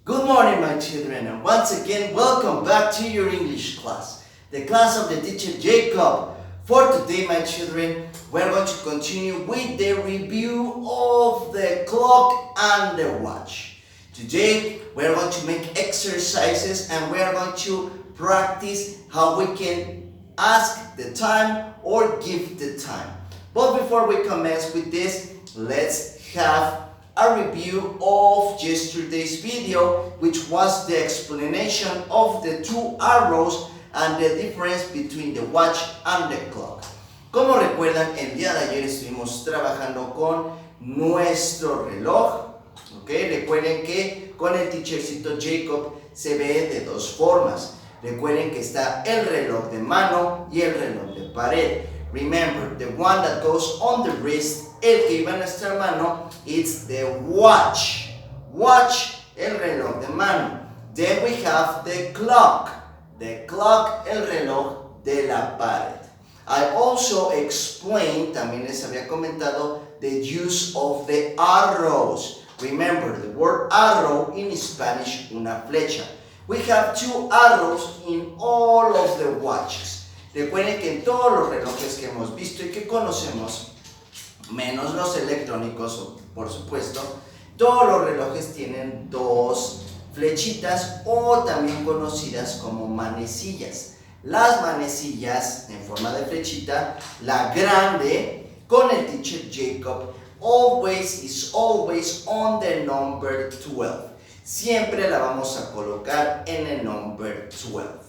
Good morning, my children, and once again, welcome back to your English class, the class of the teacher Jacob. For today, my children, we're going to continue with the review of the clock and the watch. Today, we're going to make exercises and we're going to practice how we can ask the time or give the time. But before we commence with this, let's have a review of yesterday's video, which was the explanation of the two arrows and the difference between the watch and the clock. Como recuerdan, el día de ayer estuvimos trabajando con nuestro reloj. ¿Okay? Recuerden que con el teachercito Jacob se ve de dos formas. Recuerden que está el reloj de mano y el reloj de pared. Remember, the one that goes on the wrist, el que iba en nuestra mano, it's the watch. Watch, el reloj de mano. Then we have the clock. The clock, el reloj de la pared. I also explained, también les había comentado, the use of the arrows. Remember, the word arrow in Spanish, una flecha. We have two arrows in all of the watches. Recuerden que en todos los relojes que hemos visto y que conocemos, menos los electrónicos, por supuesto, todos los relojes tienen dos flechitas o también conocidas como manecillas. Las manecillas en forma de flechita, la grande con el teacher Jacob, is always on the number 12. Siempre la vamos a colocar en el number 12.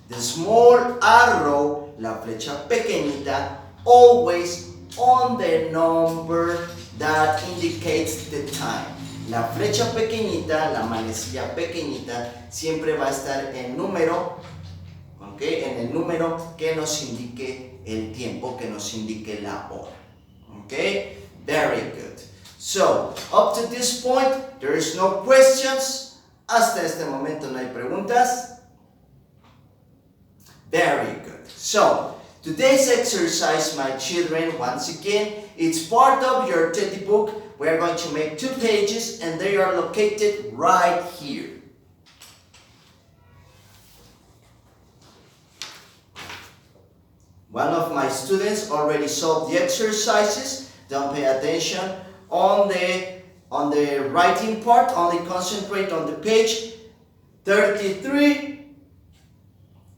The small arrow, la flecha pequeñita, always on the number that indicates the time. La flecha pequeñita, la manecilla pequeñita, siempre va a estar en número, ¿okay? En el número que nos indique el tiempo, que nos indique la hora. Okay? Very good. So, up to this point, there is no questions. Hasta este momento no hay preguntas. Very good. So, today's exercise, my children, once again, it's part of your teddy book. We're going to make 2 pages and they are located right here. One of my students already solved the exercises. Don't pay attention on the writing part, only concentrate on the page 33.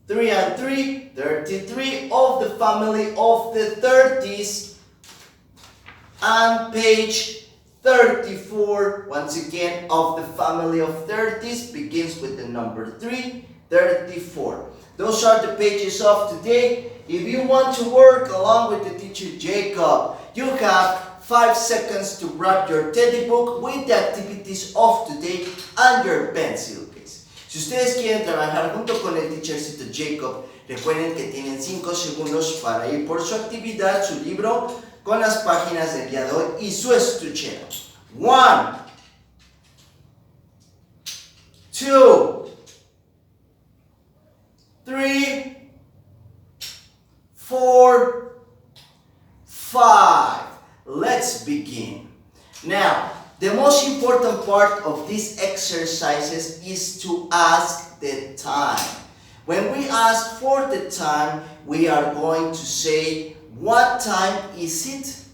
3 and 3, 33 of the family of the 30s, and page 34, once again, of the family of 30s, begins with the number 3, 34. Those are the pages of today. If you want to work along with the teacher Jacob, you have 5 seconds to grab your teddy book with the activities of today and your pencil. Si ustedes quieren trabajar junto con el teachercito Jacob, recuerden que tienen 5 segundos para ir por su actividad, su libro, con las páginas del día de hoy y su estuchera. 1, 2, 3, 4, 5. Let's begin. Now, the most important part of these exercises is to ask the time. When we ask for the time, we are going to say, what time is it?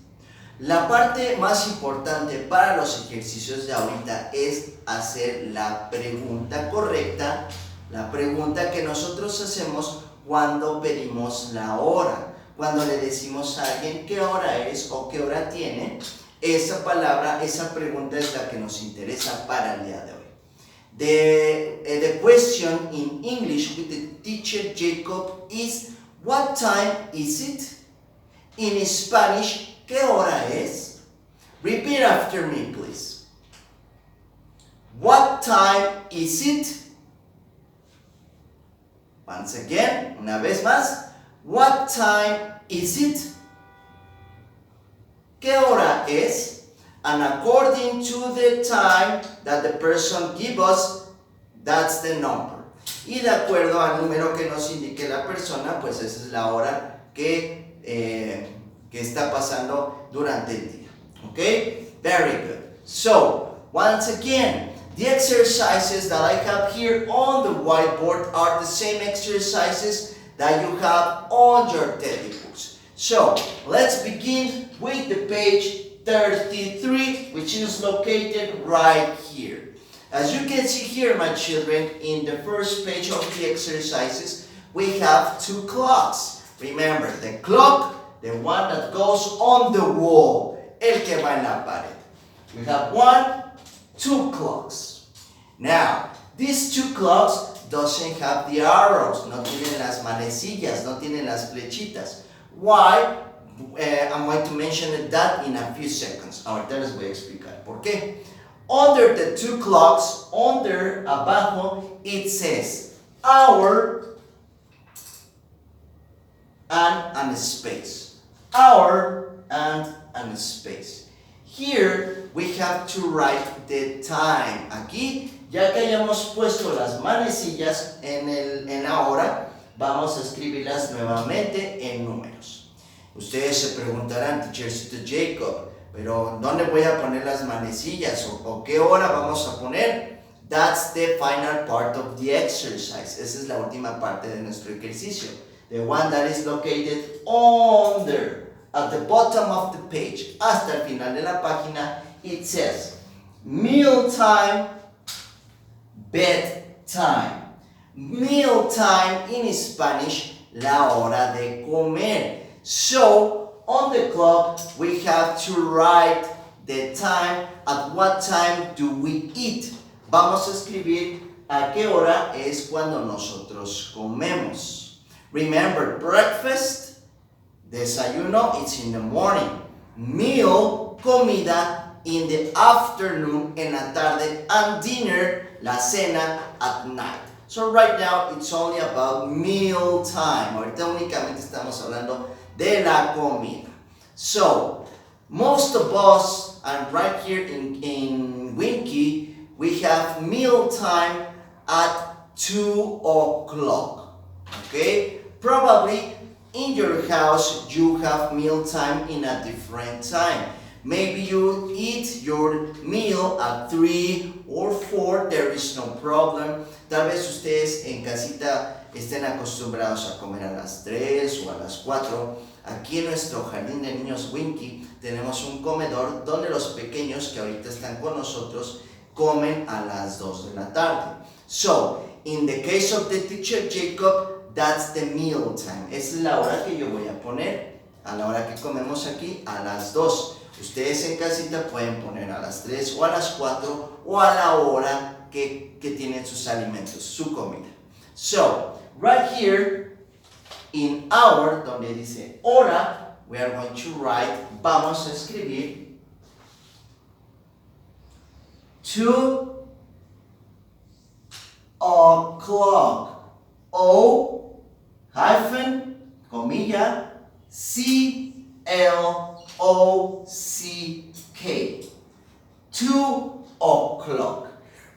La parte más importante para los ejercicios de ahorita es hacer la pregunta correcta, la pregunta que nosotros hacemos cuando pedimos la hora. Cuando le decimos a alguien qué hora es o qué hora tiene, esa palabra, esa pregunta es la que nos interesa para el día de hoy. The question in English with the teacher Jacob is, what time is it? In Spanish, ¿qué hora es? Repeat after me, please. What time is it? Once again, una vez más. What time is it? ¿Qué hora es? And according to the time that the person gives us, that's the number. Y de acuerdo al número que nos indique la persona, pues esa es la hora que está pasando durante el día. Okay? Very good. So, once again, The exercises that I have here on the whiteboard are the same exercises that you have on your textbooks. So, let's begin with the page 33, which is located right here. As you can see here, my children, in the first page of the exercises, we have two clocks. Remember, the clock, the one that goes on the wall, el que va en la pared. We have 2 clocks. Now, these 2 clocks doesn't have the arrows, no tienen las manecillas, no tienen las flechitas. Why? I'm going to mention that in a few seconds. Ahorita les voy a explicar por qué. Under the 2 clocks, under, abajo, it says hour and a space. Hour and a space. Here we have to write the time. Aquí, ya que hayamos puesto las manecillas en la hora, vamos a escribirlas nuevamente en números. Ustedes se preguntarán, teachercito Jacob, pero ¿dónde voy a poner las manecillas? ¿O qué hora vamos a poner? That's the final part of the exercise. Esa es la última parte de nuestro ejercicio. The one that is located under, at the bottom of the page. Hasta el final de la página, it says meal time, bedtime. Meal time in Spanish, la hora de comer. So, on the clock, we have to write the time. At what time do we eat? Vamos a escribir a qué hora es cuando nosotros comemos. Remember, breakfast, desayuno, it's in the morning. Meal, comida, in the afternoon, en la tarde, and dinner, la cena, at night. So right now, it's only about meal time. Ahorita únicamente estamos hablando de la comida. So, most of us, and right here in Winnky, we have meal time at 2 o'clock. Okay? Probably in your house you have meal time in a different time. Maybe you eat your meal at 3 or 4, there is no problem. Tal vez ustedes en casita estén acostumbrados a comer a las 3 o a las 4. Aquí en nuestro Jardín de Niños Winnky tenemos un comedor donde los pequeños que ahorita están con nosotros comen a las 2 de la tarde. So, in the case of the teacher Jacob, that's the meal time. Esa es la hora que yo voy a poner, a la hora que comemos aquí, a las 2. Ustedes en casita pueden poner a las 3 o a las 4 o a la hora que tienen sus alimentos, su comida. So, right here, in hour, donde dice hora, we are going to write, vamos a escribir 2 o'clock. O, hyphen, comilla, C-L-O-C-K. 2 o'clock.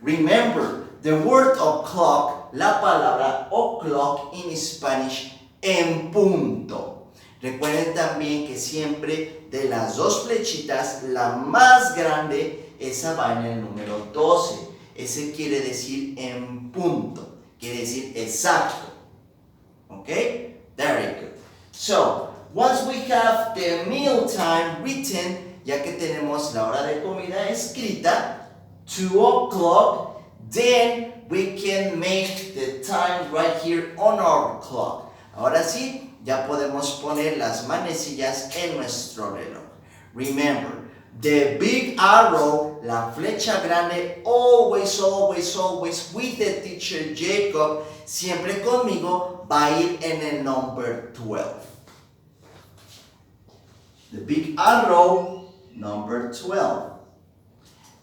Remember, the word o'clock, la palabra o'clock in Spanish, en punto. Recuerden también que siempre de las 2 flechitas, la más grande, esa va en el número 12. Ese quiere decir en punto. Quiere decir exacto. Okay? Very good. So, once we have the meal time written, ya que tenemos la hora de comida escrita, 2 o'clock, then we can make the time right here on our clock. Ahora sí, ya podemos poner las manecillas en nuestro reloj. Remember, the big arrow, la flecha grande, always, always, always with the teacher Jacob, siempre conmigo, va a ir en el number 12. The big arrow, number 12.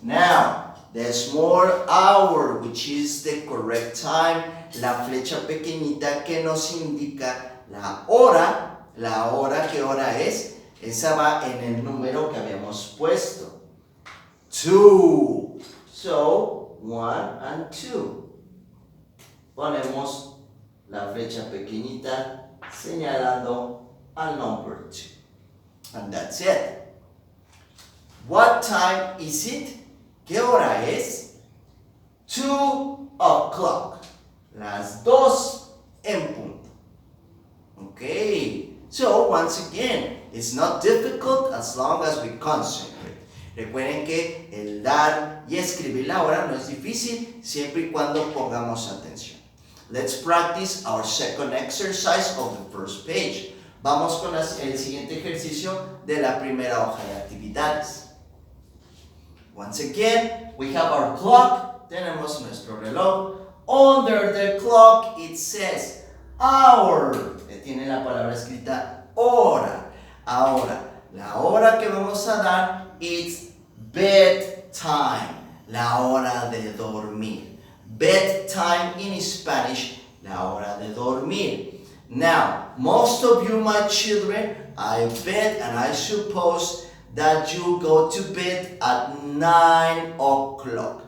Now, the small hour, which is the correct time, la flecha pequeñita que nos indica la hora, ¿qué hora es? Esa va en el número que habíamos puesto. 2. So, 1 and 2. Ponemos la flecha pequeñita señalando al number 2. And that's it. What time is it? ¿Qué hora es? 2 o'clock. Las 2 en punto. Okay. So, once again, it's not difficult as long as we concentrate. Recuerden que el dar y escribir la hora no es difícil siempre y cuando pongamos atención. Let's practice our second exercise of the first page. Vamos con el siguiente ejercicio de la primera hoja de actividades. Once again, we have our clock. Tenemos nuestro reloj. Under the clock it says hour. Tiene la palabra escrita hora. Ahora, la hora que vamos a dar it's bedtime. La hora de dormir. Bedtime in Spanish, la hora de dormir. Now, most of you, my children, I bet and I suppose that you go to bed at 9 o'clock.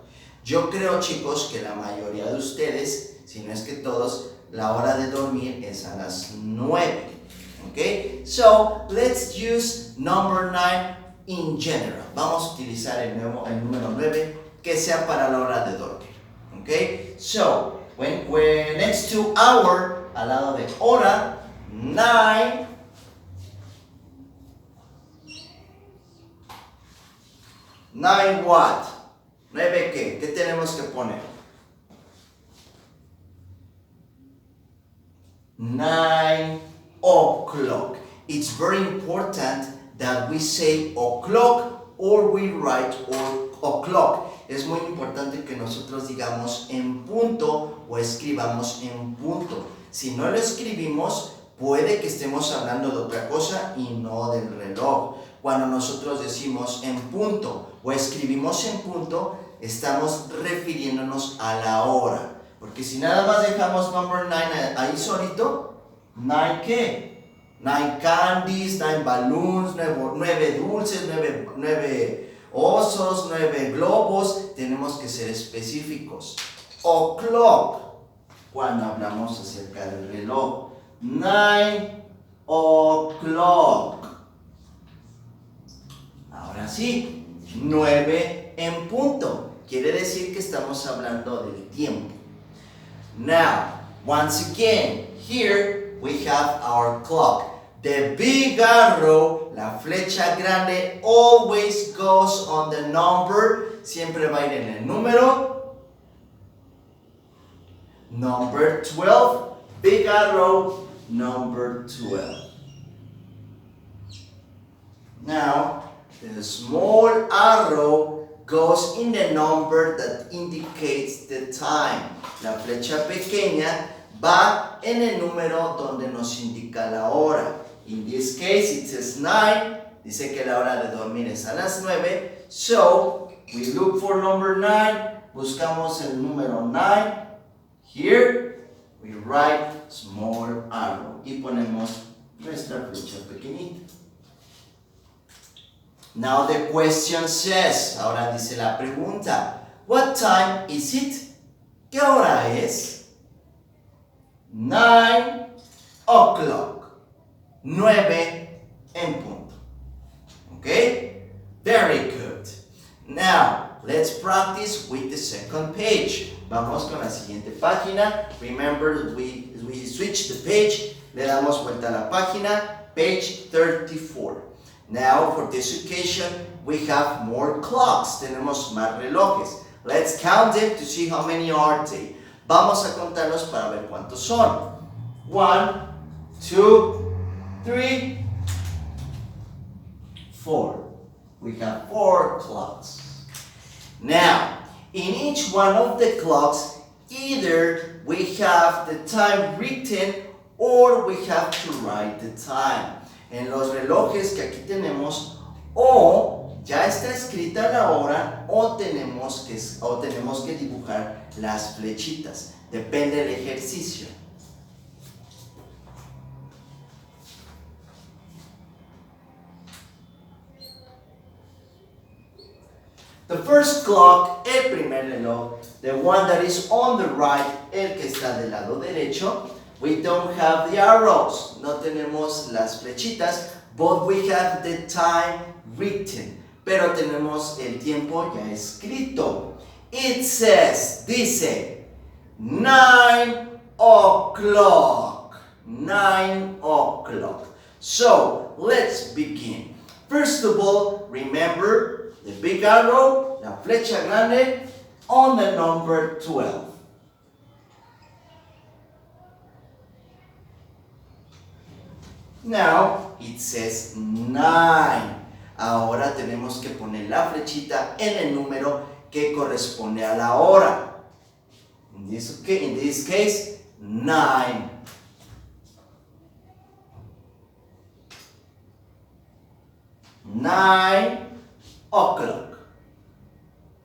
Yo creo, chicos, que la mayoría de ustedes, si no es que todos, la hora de dormir es a las 9. Okay? So, let's use number 9 in general. Vamos a utilizar el número 9 que sea para la hora de dormir. Okay? So, when we're next to hour, al lado de hora, 9. ¿9 what? ¿9 qué? ¿Qué tenemos que poner? 9 o'clock. It's very important that we say o'clock or we write o'clock. Es muy importante que nosotros digamos en punto o escribamos en punto. Si no lo escribimos, puede que estemos hablando de otra cosa y no del reloj. Cuando nosotros decimos en punto o escribimos en punto, estamos refiriéndonos a la hora. Porque si nada más dejamos number 9 ahí solito, 9 ¿qué? 9 candies, 9 balloons, 9 dulces, 9 osos, 9 globos. Tenemos que ser específicos. O'clock, cuando hablamos acerca del reloj. 9 o'clock. Ahora sí, 9 en punto. Quiere decir que estamos hablando del tiempo. Now, once again, here we have our clock. The big arrow, la flecha grande, always goes on the number. Siempre va a ir en el número. Number 12. Big arrow, number 12. Now, the small arrow goes in the number that indicates the time. La flecha pequeña va en el número donde nos indica la hora. In this case, it says 9. Dice que la hora de dormir es a las 9. So, we look for number 9. Buscamos el número 9. Here, we write small arrow. Y ponemos nuestra flecha pequeñita. Now the question says, ahora dice la pregunta, what time is it? ¿Qué hora es? 9 o'clock. 9 en punto. Okay? Very good. Now, let's practice with the second page. Vamos con la siguiente página. Remember, we switch the page. Le damos vuelta a la página. Page 34. Now, for this occasion, we have more clocks. Tenemos más relojes. Let's count them to see how many are they. Vamos a contarlos para ver cuántos son. 1, 2, 3, 4. We have 4 clocks. Now, in each one of the clocks, either we have the time written or we have to write the time. En los relojes que aquí tenemos, o ya está escrita la hora o tenemos que dibujar las flechitas. Depende del ejercicio. The first clock, el primer reloj, the one that is on the right, el que está del lado derecho, we don't have the arrows, no tenemos las flechitas, but we have the time written, pero tenemos el tiempo ya escrito. It says, dice, 9 o'clock. 9 o'clock. So, let's begin. First of all, remember the big arrow, la flecha grande, on the number 12. Now, it says 9. Ahora tenemos que poner la flechita en el número que corresponde a la hora. In this case, 9. Nine o'clock.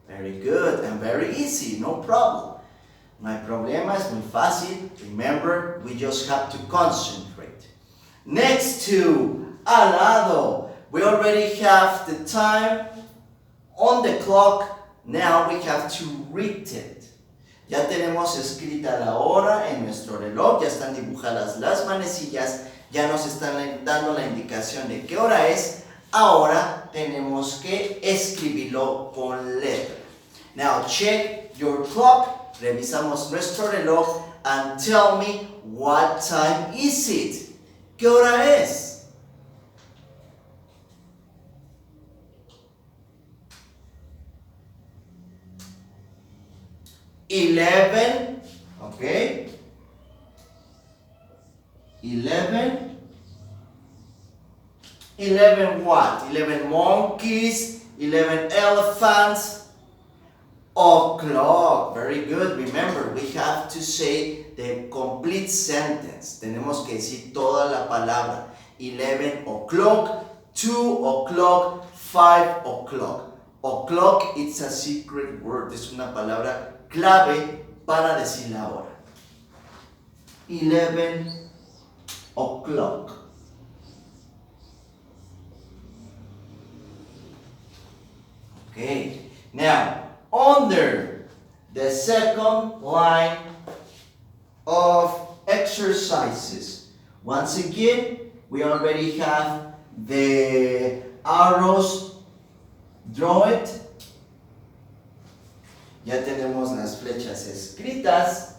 Very good and very easy, no problem. No hay problema, es muy fácil. Remember, we just have to concentrate. Next to al lado, we already have the time on the clock. Now we have to read it. Ya tenemos escrita la hora en nuestro reloj, ya están dibujadas las manecillas, ya nos están dando la indicación de qué hora es. Ahora tenemos que escribirlo con letra. Now check your clock. Revisamos nuestro reloj and tell me what time is it. ¿Qué hora es? $11, okay. 11 what? 11 monkeys, 11 elephants, o'clock. Very good. Remember, we have to say the complete sentence. Tenemos que decir toda la palabra. 11 o'clock, 2 o'clock, 5 o'clock. O'clock, it's a secret word. Es una palabra clave para decir la hora. 11 o'clock. Okay, now under the second line of exercises, once again, we already have the arrows. Draw it. Ya tenemos las flechas escritas.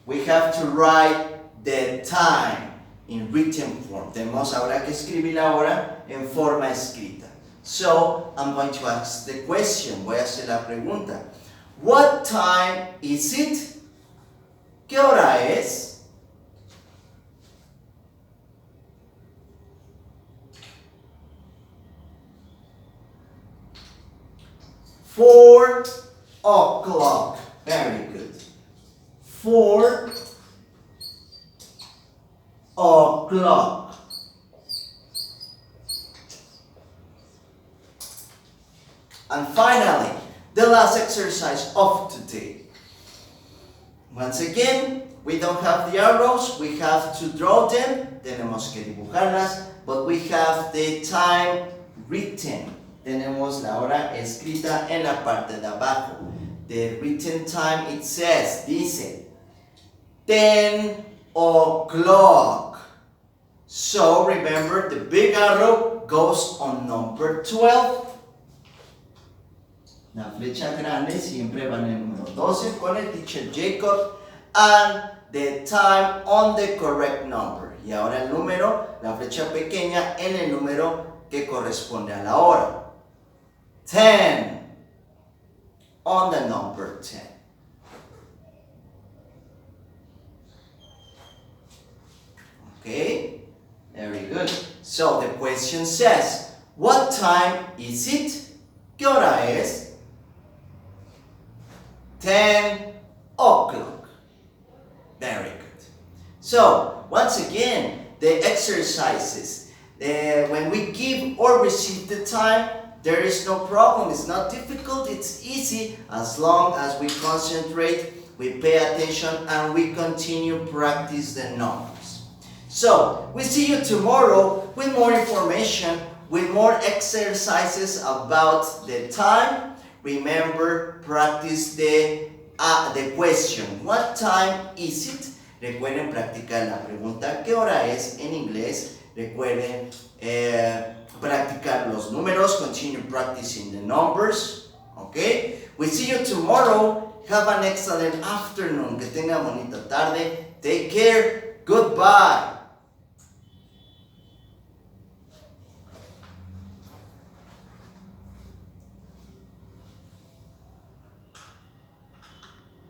We have to write the time in written form. Tenemos ahora que escribir la hora en forma escrita. So, I'm going to ask the question. Voy a hacer la pregunta. What time is it? ¿Qué hora es? Four o'clock. Very good. 4 o'clock. And finally, the last exercise of today. Once again, we don't have the arrows, we have to draw them. Tenemos que dibujarlas, but we have the time written. Tenemos la hora escrita en la parte de abajo. The written time, it says, dice, 10 o'clock. So remember, the big arrow goes on number 12. La flecha grande siempre va en el número 12 con el teacher Jacob and the time on the correct number. Y ahora el número, la flecha pequeña en el número que corresponde a la hora. 10 on the number 10. Okay, very good. So the question says, what time is it? ¿Qué hora es? 10 o'clock. Very good. So, once again, the exercises. When we give or receive the time, there is no problem. It's not difficult. It's easy as long as we concentrate, we pay attention, and we continue practice the numbers. So, we see you tomorrow with more information, with more exercises about the time. Remember, practice the question. What time is it? Recuerden practicar la pregunta ¿qué hora es? En inglés. Recuerden practicar los números, continue practicing the numbers, okay? We see you tomorrow. Have an excellent afternoon. Que tenga bonita tarde. Take care. Goodbye.